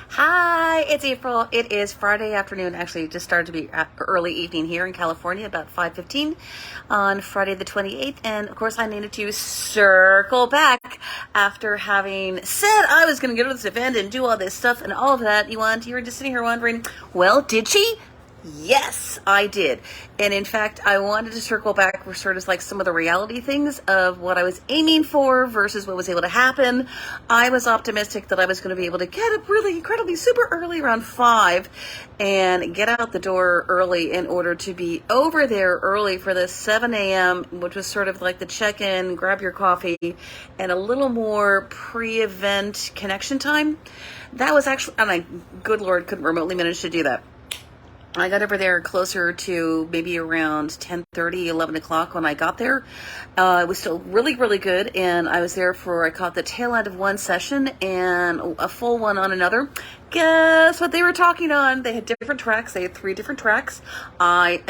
Hi, it's April. It is Friday afternoon. Actually, it just started to be early evening here in California, about 5:15 on Friday the 28th. And of course, I needed to circle back after having said I was going to go to this event and do all this stuff and all of that. You were just sitting here wondering, well, did she? Yes, I did. And in fact, I wanted to circle back for sort of like some of the reality things of what I was aiming for versus what was able to happen. I was optimistic that I was going to be able to get up really incredibly super early around 5 and get out the door early in order to be over there early for the 7 a.m., which was sort of like the check-in, grab your coffee, and a little more pre-event connection time. That was actually, and I, good Lord, couldn't remotely manage to do that. I got over there closer to maybe around 10:30, 11 o'clock when I got there. It was still really, really good, and I was there for, I caught the tail end of one session and a full one on another. Guess what they were talking on? They had different tracks. They had 3 different tracks. I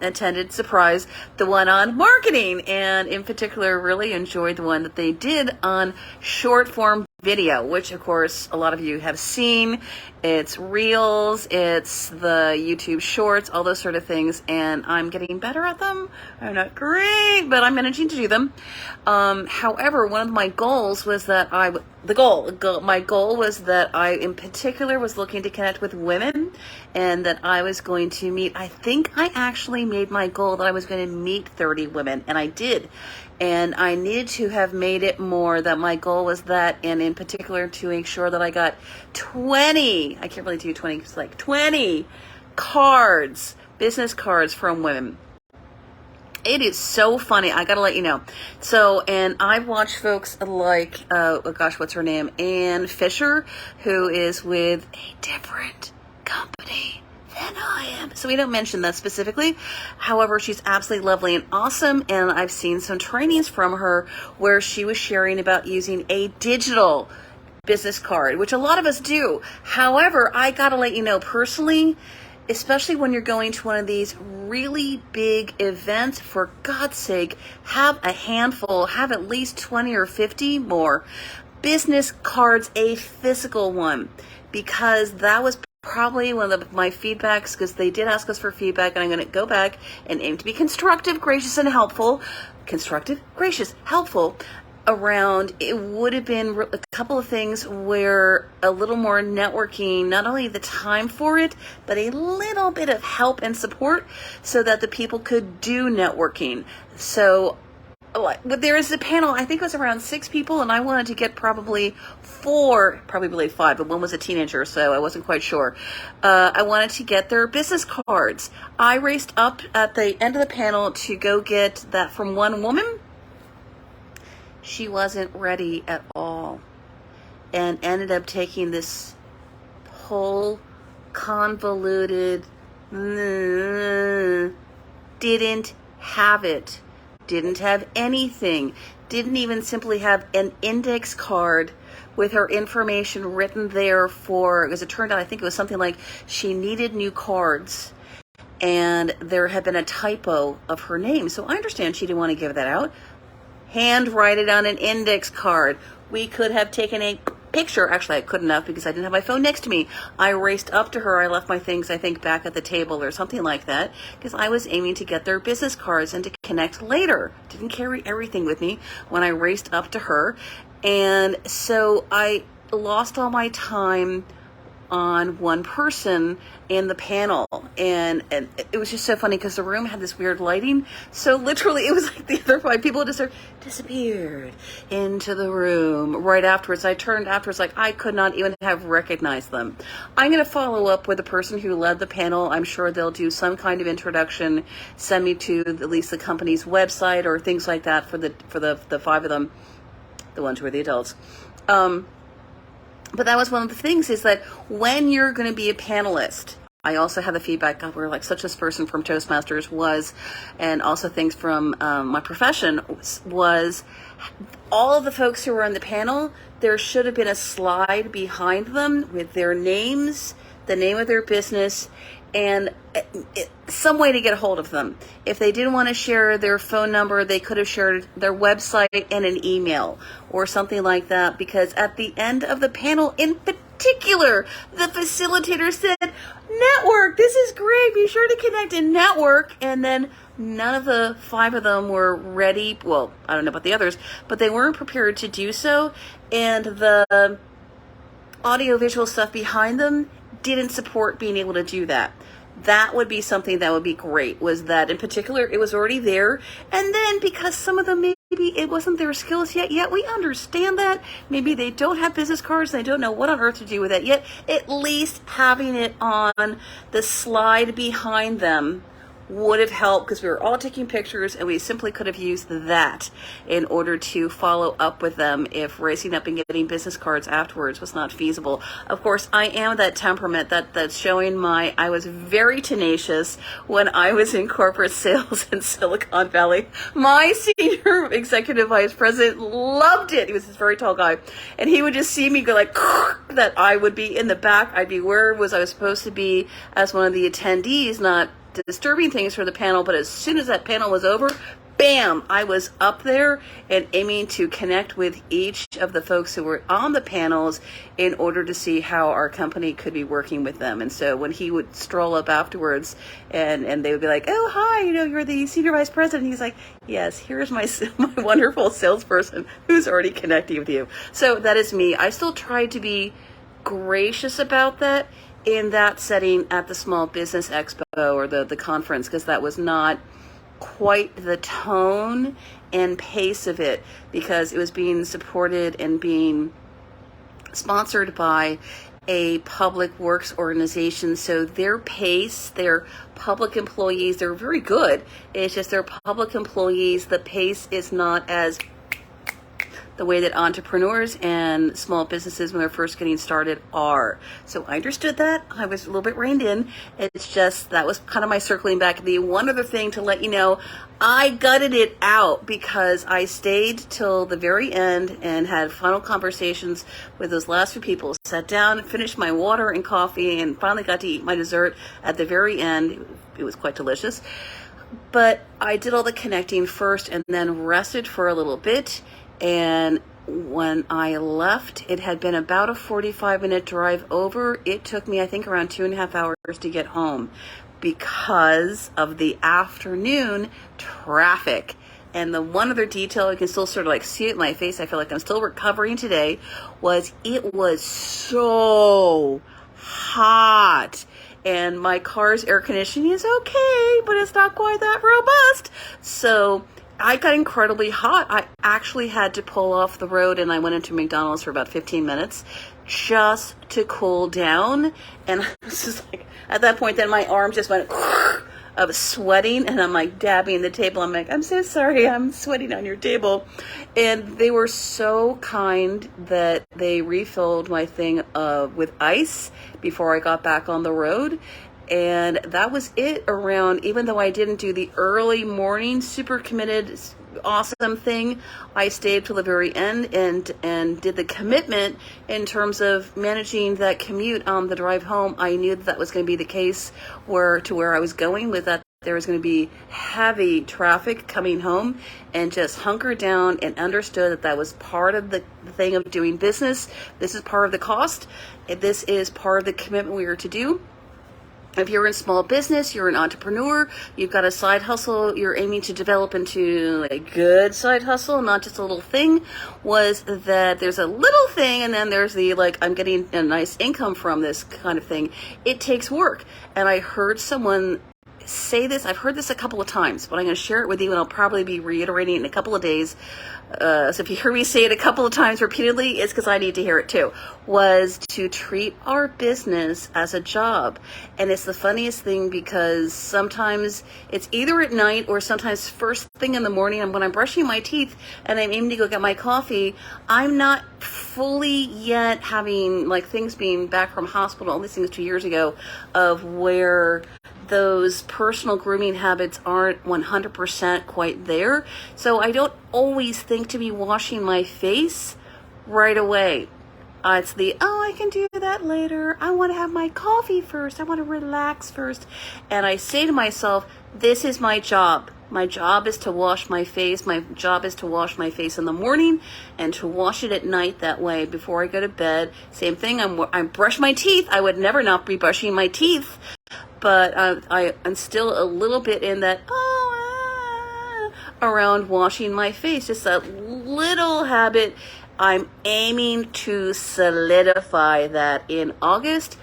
attended, surprise, the one on marketing, and in particular really enjoyed the one that they did on short form video, which of course a lot of you have seen. It's Reels, it's the YouTube Shorts, all those sort of things, and I'm getting better at them. I'm not great, but I'm managing to do them. However, one of my goals was that my goal was that I in particular was looking to connect with women, and that I was going to meet, I think I actually made my goal that I was going to meet 30 women, and I did. And I needed to have made it more that my goal was that, and in particular to make sure that I got 20, I can't really do 20, it's like 20 cards, business cards from women. It is so funny. I gotta let you know. So, and I've watched folks like, oh gosh, what's her name? Ann Fisher, who is with a different company than I am. So we don't mention that specifically. However, she's absolutely lovely and awesome. And I've seen some trainings from her where she was sharing about using a digital business card, which a lot of us do. However, I gotta let you know personally, especially when you're going to one of these really big events, for God's sake, have a handful, have at least 20 or 50 more business cards, a physical one, because that was probably one of my feedbacks, because they did ask us for feedback, and I'm going to go back and aim to be constructive, gracious, and helpful. Constructive, gracious, helpful. Around, it would have been a couple of things where a little more networking, not only the time for it, but a little bit of help and support so that the people could do networking. So there is a panel, I think it was around 6 people, and I wanted to get probably 4, probably 5, but one was a teenager, so I wasn't quite sure. I wanted to get their business cards. I raced up at the end of the panel to go get that from one woman. She wasn't ready at all and ended up taking this whole convoluted, didn't have it, didn't have anything, didn't even simply have an index card with her information written there for, as it turned out, I think it was something like she needed new cards. And there had been a typo of her name. So I understand she didn't want to give that out. Handwrite it on an index card. We could have taken a picture. Actually, I couldn't have because I didn't have my phone next to me. I raced up to her. I left my things, I think, back at the table or something like that, because I was aiming to get their business cards and to connect later. Didn't carry everything with me when I raced up to her. And so I lost all my time on one person in the panel, and it was just so funny because the room had this weird lighting, so literally it was like the other 5 people just sort of disappeared into the room right afterwards. I turned afterwards like I could not even have recognized them. I'm going to follow up with the person who led the panel. I'm sure they'll do some kind of introduction, send me to at least the company's website or things like that for the 5 of them, the ones who are the adults. But that was one of the things, is that when you're going to be a panelist, I also had the feedback where like such this person from Toastmasters was, and also things from my profession was, all of the folks who were on the panel, there should have been a slide behind them with their names, the name of their business, and some way to get a hold of them. If they didn't want to share their phone number, they could have shared their website and an email or something like that, because at the end of the panel in particular, the facilitator said, network, this is great, be sure to connect and network. And then none of the 5 of them were ready. Well, I don't know about the others, but they weren't prepared to do so. And the audio-visual stuff behind them didn't support being able to do that. That would be something that would be great, was that in particular it was already there. And then because some of them maybe it wasn't their skills yet, we understand that. Maybe they don't have business cards, they don't know what on earth to do with it yet. At least having it on the slide behind them would have helped, because we were all taking pictures and we simply could have used that in order to follow up with them if racing up and getting business cards afterwards was not feasible. Of course, I am that temperament that's showing I was very tenacious when I was in corporate sales in Silicon Valley. My senior executive vice president loved it. He was this very tall guy, and he would just see me go like that. I would be in the back. I'd be where I was supposed to be as one of the attendees, not disturbing things for the panel. But as soon as that panel was over, bam, I was up there and aiming to connect with each of the folks who were on the panels in order to see how our company could be working with them. And so when he would stroll up afterwards and they would be like, oh, hi, you're the senior vice president. He's like, yes, here's my wonderful salesperson who's already connecting with you. So that is me. I still try to be gracious about that in that setting at the Small Business Expo or the conference, because that was not quite the tone and pace of it, because it was being supported and being sponsored by a public works organization. So their pace, their public employees, they're very good. It's just their public employees, the pace is not as the way that entrepreneurs and small businesses when they're first getting started are. So I understood that. I was a little bit reined in. It's just, that was kind of my circling back. The one other thing to let you know, I gutted it out because I stayed till the very end and had final conversations with those last few people, sat down, finished my water and coffee, and finally got to eat my dessert at the very end. It was quite delicious. But I did all the connecting first and then rested for a little bit. And when I left, it had been about a 45-minute drive over. It took me, I think, around 2.5 hours to get home because of the afternoon traffic. And the one other detail, you can still sort of like see it in my face, I feel like I'm still recovering today, was it was so hot. And my car's air conditioning is okay, but it's not quite that robust. So I got incredibly hot. I actually had to pull off the road and I went into McDonald's for about 15 minutes just to cool down. And I was just like, at that point, then my arm just went of sweating, and I'm like dabbing the table. I'm like, I'm so sorry, I'm sweating on your table. And they were so kind that they refilled my thing with ice before I got back on the road. And that was it around, even though I didn't do the early morning, super committed, awesome thing, I stayed till the very end and did the commitment in terms of managing that commute on the drive home. I knew that was going to be the case where I was going with that. There was going to be heavy traffic coming home, and just hunkered down and understood that was part of the thing of doing business. This is part of the cost. This is part of the commitment we were to do. If you're in small business, you're an entrepreneur, you've got a side hustle you're aiming to develop into a good side hustle, not just a little thing, was that there's a little thing and then there's the like, I'm getting a nice income from this kind of thing. It takes work. And I heard someone say this, I've heard this a couple of times, but I'm going to share it with you and I'll probably be reiterating it in a couple of days. So if you hear me say it a couple of times repeatedly, it's because I need to hear it too, was to treat our business as a job. And it's the funniest thing because sometimes it's either at night or sometimes first thing in the morning, and when I'm brushing my teeth and I'm aiming to go get my coffee, I'm not fully yet having like things being back from hospital, all these things 2 years ago, of where those personal grooming habits aren't 100% quite there. So I don't always think to be washing my face right away. It's I can do that later. I want to have my coffee first. I want to relax first. And I say to myself, this is my job. My job is to wash my face. My job is to wash my face in the morning and to wash it at night that way before I go to bed. Same thing, I brush my teeth. I would never not be brushing my teeth, but I'm still a little bit in that, around washing my face. Just a little habit. I'm aiming to solidify that in August,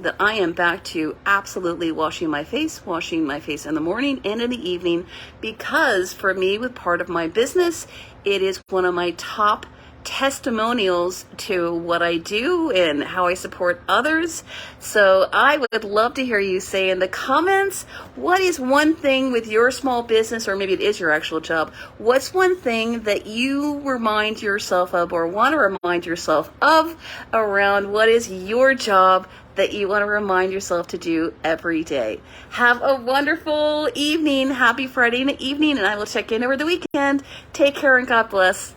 that I am back to absolutely washing my face in the morning and in the evening, because for me, with part of my business, it is one of my top testimonials to what I do and how I support others. So I would love to hear you say in the comments, what is one thing with your small business, or maybe it is your actual job, what's one thing that you remind yourself of or want to remind yourself of around what is your job that you want to remind yourself to do every day. Have a wonderful evening. Happy Friday evening, and I will check in over the weekend. Take care and God bless.